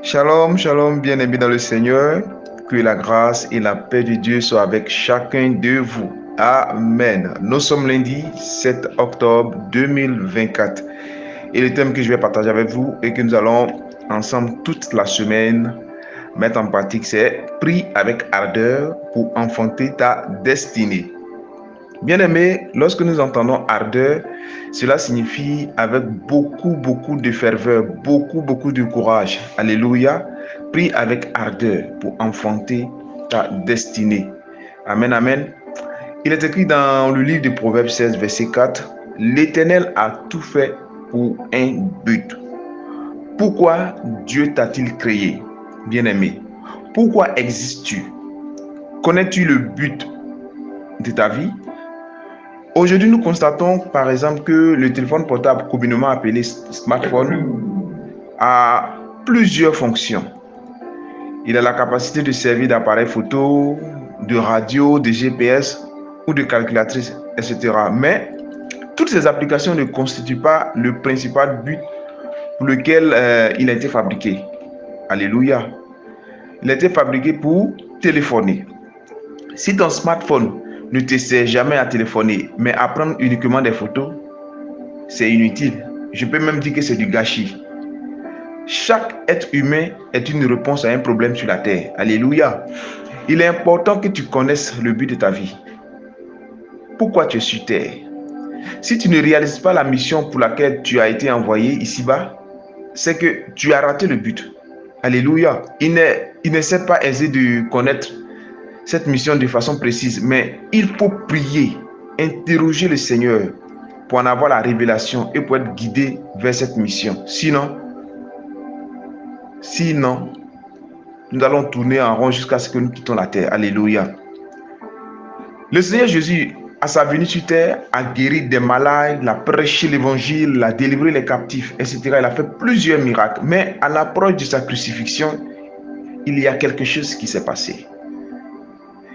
Shalom, shalom, bien-aimés dans le Seigneur. Que la grâce et la paix de Dieu soient avec chacun de vous. Amen. Nous sommes lundi 7 octobre 2024. Et le thème que je vais partager avec vous et que nous allons ensemble toute la semaine mettre en pratique, c'est prie avec ardeur pour enfanter ta destinée. Bien-aimés, lorsque nous entendons ardeur, cela signifie avec beaucoup de ferveur, beaucoup de courage. Alléluia. Prie avec ardeur pour enfanter ta destinée. Amen, amen. Il est écrit dans le livre de Proverbes 16, verset 4, l'Éternel a tout fait pour un but. Pourquoi Dieu t'a-t-il créé, bien-aimé? Pourquoi existes-tu? Connais-tu le but de ta vie? Aujourd'hui, nous constatons par exemple que le téléphone portable, communément appelé smartphone, a plusieurs fonctions. Il a la capacité de servir d'appareil photo, de radio, de GPS ou de calculatrice, etc. Mais toutes ces applications ne constituent pas le principal but pour lequel il a été fabriqué. Alléluia. Il a été fabriqué pour téléphoner. Si ton smartphone ne te sert jamais à téléphoner, mais à prendre uniquement des photos, c'est inutile. Je peux même dire que c'est du gâchis. Chaque être humain est une réponse à un problème sur la terre. Alléluia. Il est important que tu connaisses le but de ta vie. Pourquoi tu es sur terre? Si tu ne réalises pas la mission pour laquelle tu as été envoyé ici-bas, c'est que tu as raté le but. Alléluia. Il n'est certes pas aisé de connaître cette mission de façon précise, mais il faut prier, interroger le Seigneur pour en avoir la révélation et pour être guidé vers cette mission. Sinon, nous allons tourner en rond jusqu'à ce que nous quittons la terre. Alléluia. Le Seigneur Jésus, à sa venue sur terre, a guéri des malades, il a prêché l'évangile, il a délivré les captifs, etc. Il a fait plusieurs miracles. Mais à l'approche de sa crucifixion, il y a quelque chose qui s'est passé.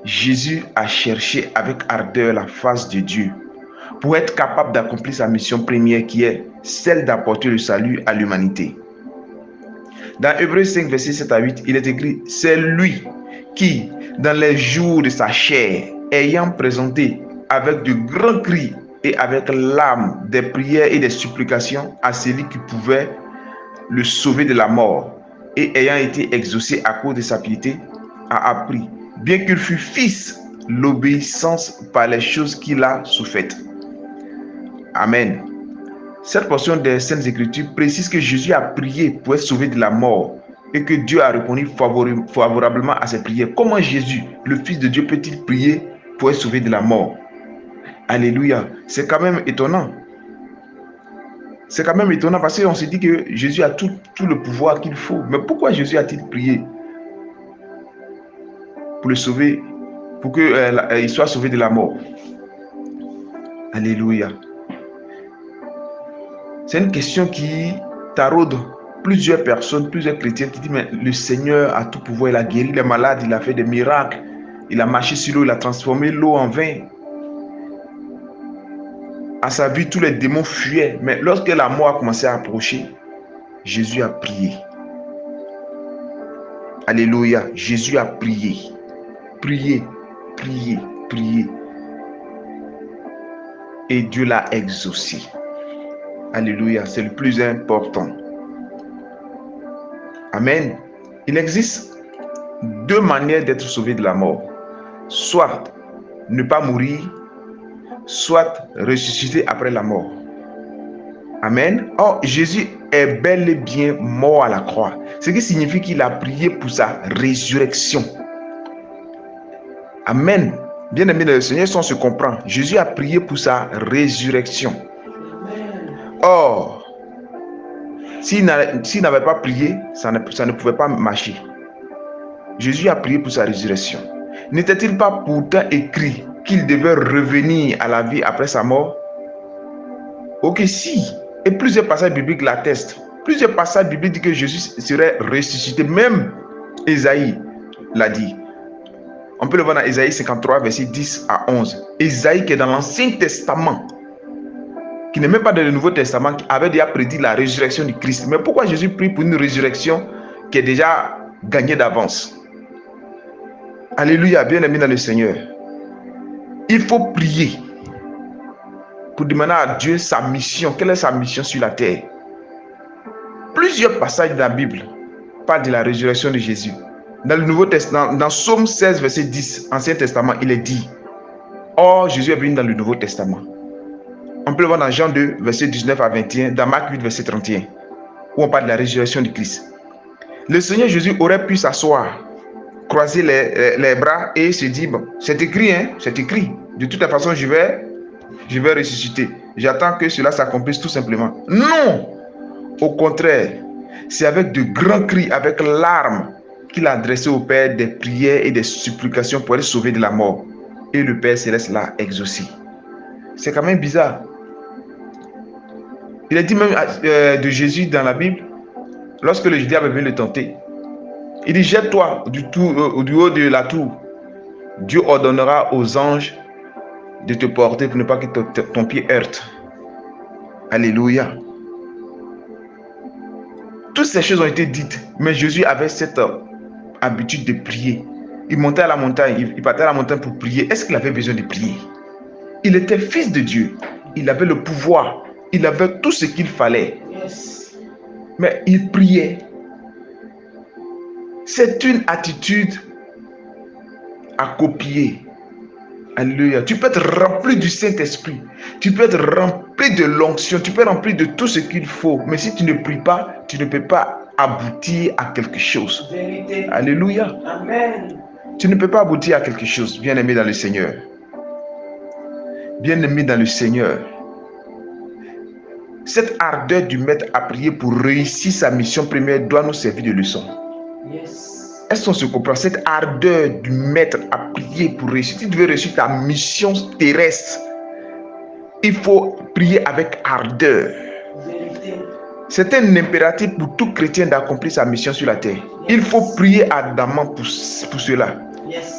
Jésus a cherché avec ardeur la face de Dieu pour être capable d'accomplir sa mission première qui est celle d'apporter le salut à l'humanité. Dans Hébreux 5, verset 7 à 8, il est écrit, c'est lui qui, dans les jours de sa chair, ayant présenté avec de grands cris et avec l'âme des prières et des supplications à celui qui pouvait le sauver de la mort, et ayant été exaucé à cause de sa piété, a appris, bien qu'il fût fils, l'obéissance par les choses qu'il a soufaites. Amen. Cette portion des Saintes Écritures précise que Jésus a prié pour être sauvé de la mort et que Dieu a répondu favorablement à ses prières. Comment Jésus, le Fils de Dieu, peut-il prier pour être sauvé de la mort? Alléluia. C'est quand même étonnant. C'est quand même étonnant parce qu'on se dit que Jésus a tout le pouvoir qu'il faut. Mais pourquoi Jésus a-t-il prié pour le sauver, pour qu'il soit sauvé de la mort? Alléluia. C'est une question qui taraude plusieurs personnes, plusieurs chrétiens qui disent, mais le Seigneur a tout pouvoir, il a guéri les malades, il a fait des miracles, il a marché sur l'eau, il a transformé l'eau en vin. À sa vue, tous les démons fuyaient. Mais lorsque la mort a commencé à approcher, Jésus a prié. Alléluia. Jésus a prié. Prié. Et Dieu l'a exaucé. Alléluia. C'est le plus important. Amen. Il existe deux manières d'être sauvé de la mort. Soit ne pas mourir, soit ressusciter après la mort. Amen. Or, Jésus est bel et bien mort à la croix. Ce qui signifie qu'il a prié pour sa résurrection. Amen. Bien aimé dans le Seigneur, si on se comprend, Jésus a prié pour sa résurrection. Or, s'il n'avait pas prié, ça ne pouvait pas marcher. Jésus a prié pour sa résurrection. N'était-il pas pourtant écrit qu'il devait revenir à la vie après sa mort? Ok, si. Et plusieurs passages bibliques l'attestent. Plusieurs passages bibliques disent que Jésus serait ressuscité. Même Ésaïe l'a dit. On peut le voir dans Ésaïe 53, verset 10 à 11. Ésaïe qui est dans l'Ancien Testament, qui n'est même pas dans le Nouveau Testament, qui avait déjà prédit la résurrection du Christ. Mais pourquoi Jésus prie pour une résurrection qui est déjà gagné d'avance. Alléluia, bien-aimé dans le Seigneur. Il faut prier pour demander à Dieu sa mission. Quelle est sa mission sur la terre? Plusieurs passages de la Bible parlent de la résurrection de Jésus. Dans le Nouveau Testament, dans Psaume 16, verset 10, Ancien Testament, il est dit: Or, Jésus est venu dans le Nouveau Testament. On peut le voir dans Jean 2, verset 19 à 21, dans Marc 8, verset 31, où on parle de la résurrection de Christ. Le Seigneur Jésus aurait pu s'asseoir, croiser les bras et se dire: bon, c'est écrit, hein, c'est écrit. De toute façon, je vais ressusciter. J'attends que cela s'accomplisse tout simplement. Non! Au contraire, c'est avec de grands cris, avec larmes, qu'il a adressé au Père des prières et des supplications pour être sauvé de la mort. Et le Père Céleste l'a exaucé. C'est quand même bizarre. Il est dit même de Jésus dans la Bible, lorsque le diable est venu le tenter, il dit: jette-toi du haut de la tour. Dieu ordonnera aux anges de te porter pour ne pas que ton pied heurte. Alléluia. Toutes ces choses ont été dites, mais Jésus avait cette habitude de prier. Il montait à la montagne, il partait à la montagne pour prier. Est-ce qu'il avait besoin de prier? Il était fils de Dieu. Il avait le pouvoir. Il avait tout ce qu'il fallait. Mais il priait. C'est une attitude à copier. Alléluia. Tu peux être rempli du Saint-Esprit. Tu peux être rempli de l'onction. Tu peux être rempli de tout ce qu'il faut. Mais si tu ne pries pas, tu ne peux pas aboutir à quelque chose. Vérité. Alléluia. Amen. Tu ne peux pas aboutir à quelque chose, bien-aimé dans le Seigneur. Bien-aimé dans le Seigneur. Cette ardeur du Maître à prier pour réussir sa mission première doit nous servir de leçon. Yes. Est-ce qu'on se comprend? Cette ardeur du Maître à prier pour réussir. Si tu veux réussir ta mission terrestre, il faut prier avec ardeur. C'est un impératif pour tout chrétien d'accomplir sa mission sur la terre. Il faut prier ardemment pour cela. Yes.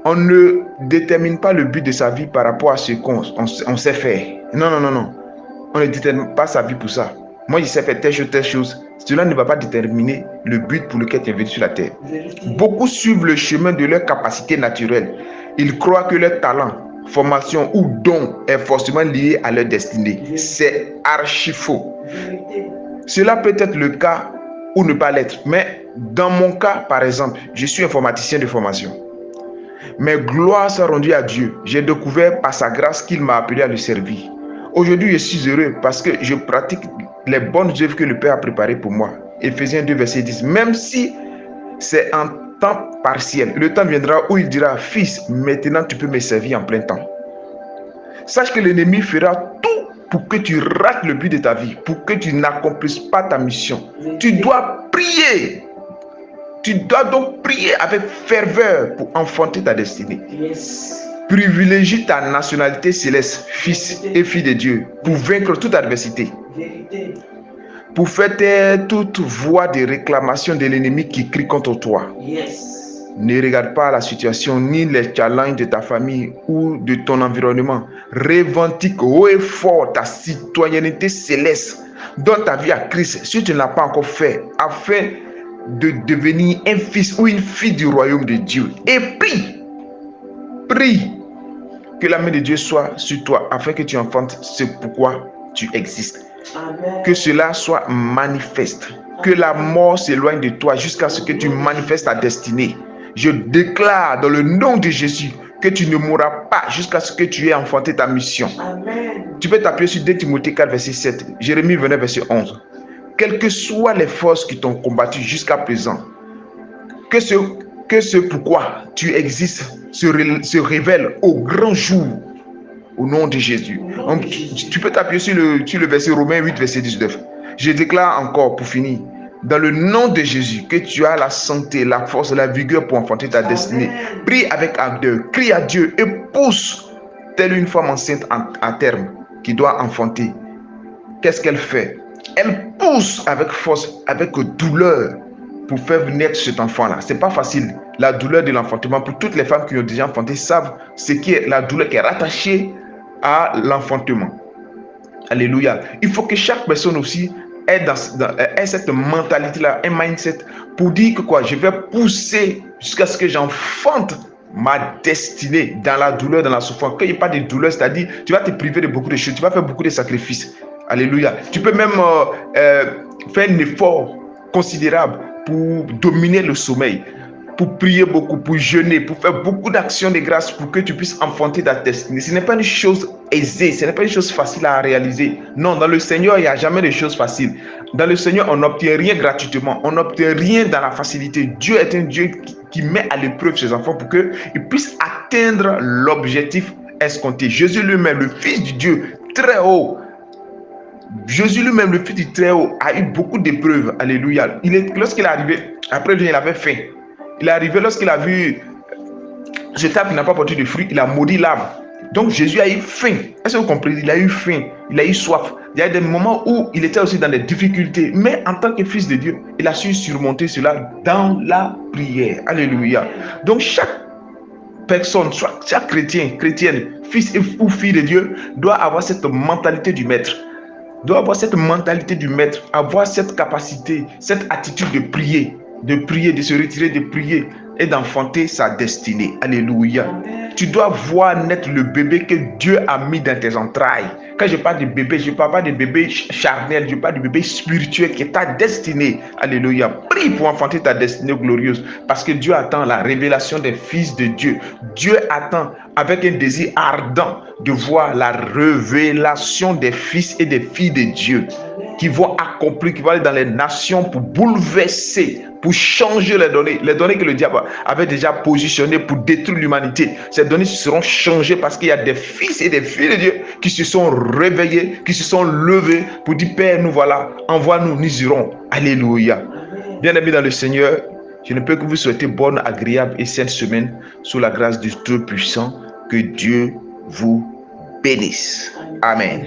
On ne détermine pas le but de sa vie par rapport à ce qu'on sait faire. Non. On ne détermine pas sa vie pour ça. Moi, je sais faire telle chose. Cela ne va pas déterminer le but pour lequel tu es venu sur la terre. Beaucoup suivent le chemin de leur capacité naturelle. Ils croient que leur talent, formation ou don est forcément lié à leur destinée. C'est archi faux. Cela peut être le cas ou ne pas l'être. Mais dans mon cas, par exemple, je suis informaticien de formation. Mais gloire soit rendue à Dieu. J'ai découvert par sa grâce qu'il m'a appelé à le servir. Aujourd'hui, je suis heureux parce que je pratique les bonnes œuvres que le Père a préparées pour moi. Éphésiens 2, verset 10. Même si c'est en temps partiel, le temps viendra où il dira: fils, maintenant tu peux me servir en plein temps. Sache que l'ennemi fera tout pour que tu rates le but de ta vie, pour que tu n'accomplisses pas ta mission. Tu dois prier. Tu dois donc prier avec ferveur pour enfanter ta destinée. Yes. Privilégie ta nationalité céleste, fils et fille de Dieu, pour vaincre toute adversité. Vérité. Pour faire taire toute voix de réclamation de l'ennemi qui crie contre toi. Yes. Ne regarde pas la situation ni les challenges de ta famille ou de ton environnement. Revendique haut et fort ta citoyenneté céleste. Donne ta vie à Christ si tu ne l'as pas encore fait, afin de devenir un fils ou une fille du royaume de Dieu. Et prie. Prie que la main de Dieu soit sur toi afin que tu enfantes ce pourquoi tu existes. Amen. Que cela soit manifeste. Que la mort s'éloigne de toi jusqu'à ce que tu manifestes ta destinée. Je déclare dans le nom de Jésus que tu ne mourras pas jusqu'à ce que tu aies enfanté ta mission. Amen. Tu peux t'appuyer sur 2 Timothée 4, verset 7. Jérémie 29, verset 11. Quelles que soient les forces qui t'ont combattu jusqu'à présent, que ce pourquoi tu existes se révèle au grand jour, au nom de Jésus. Tu peux t'appuyer sur le verset Romains 8, verset 19. Je déclare encore, pour finir, dans le nom de Jésus, que tu as la santé, la force, la vigueur pour enfanter ta destinée. Prie avec ardeur, crie à Dieu et pousse, telle une femme enceinte à terme qui doit enfanter. Qu'est-ce qu'elle fait? Elle pousse avec force, avec douleur, pour faire naître cet enfant-là. C'est pas facile. La douleur de l'enfantement, pour toutes les femmes qui ont déjà enfanté, savent ce qui est la douleur qui est rattachée à l'enfantement. Alléluia. Il faut que chaque personne aussi ait cette mentalité-là, un mindset pour dire que quoi, je vais pousser jusqu'à ce que j'enfante ma destinée dans la douleur, dans la souffrance. Quand il n'y a pas de douleur, c'est-à-dire tu vas te priver de beaucoup de choses, tu vas faire beaucoup de sacrifices. Alléluia. Tu peux même faire un effort considérable pour dominer le sommeil, pour prier beaucoup, pour jeûner, pour faire beaucoup d'actions de grâce pour que tu puisses enfanter ta destinée. Ce n'est pas une chose aisée, ce n'est pas une chose facile à réaliser. Non, dans le Seigneur, il n'y a jamais de choses faciles. Dans le Seigneur, on n'obtient rien gratuitement, on n'obtient rien dans la facilité. Dieu est un Dieu qui met à l'épreuve ses enfants pour qu'ils puissent atteindre l'objectif escompté. Jésus lui-même, le Fils du Dieu très haut, Jésus lui-même, le Fils du Très-Haut, a eu beaucoup d'épreuves. Alléluia. Lorsqu'il est arrivé, après lui, il avait faim. Il est arrivé lorsqu'il a vu ce arbre qui n'a pas porté de fruits, il a maudit l'arbre. Donc Jésus a eu faim. Est-ce que vous comprenez? Il a eu faim, il a eu soif. Il y a des moments où il était aussi dans des difficultés. Mais en tant que fils de Dieu, il a su surmonter cela dans la prière. Alléluia. Donc chaque personne, chaque chrétienne, fils ou fille de Dieu, doit avoir cette mentalité du maître. Doit avoir cette mentalité du maître, avoir cette capacité, cette attitude de prier, de se retirer, de prier et d'enfanter sa destinée. Alléluia. Tu dois voir naître le bébé que Dieu a mis dans tes entrailles. Quand je parle de bébé, je ne parle pas de bébé charnel, je parle de bébé spirituel qui est ta destinée. Alléluia. Prie pour enfanter ta destinée glorieuse parce que Dieu attend la révélation des fils de Dieu. Dieu attend avec un désir ardent de voir la révélation des fils et des filles de Dieu qui vont accomplir, qui vont aller dans les nations pour bouleverser, pour changer les données que le diable avait déjà positionnées pour détruire l'humanité. Ces données seront changées parce qu'il y a des fils et des filles de Dieu qui se sont réveillés, qui se sont levés pour dire: Père, nous voilà, envoie-nous, nous irons. Alléluia. Bien-aimés dans le Seigneur, je ne peux que vous souhaiter bonne, agréable et sainte semaine sous la grâce du Tout-Puissant. Que Dieu vous bénisse. Amen.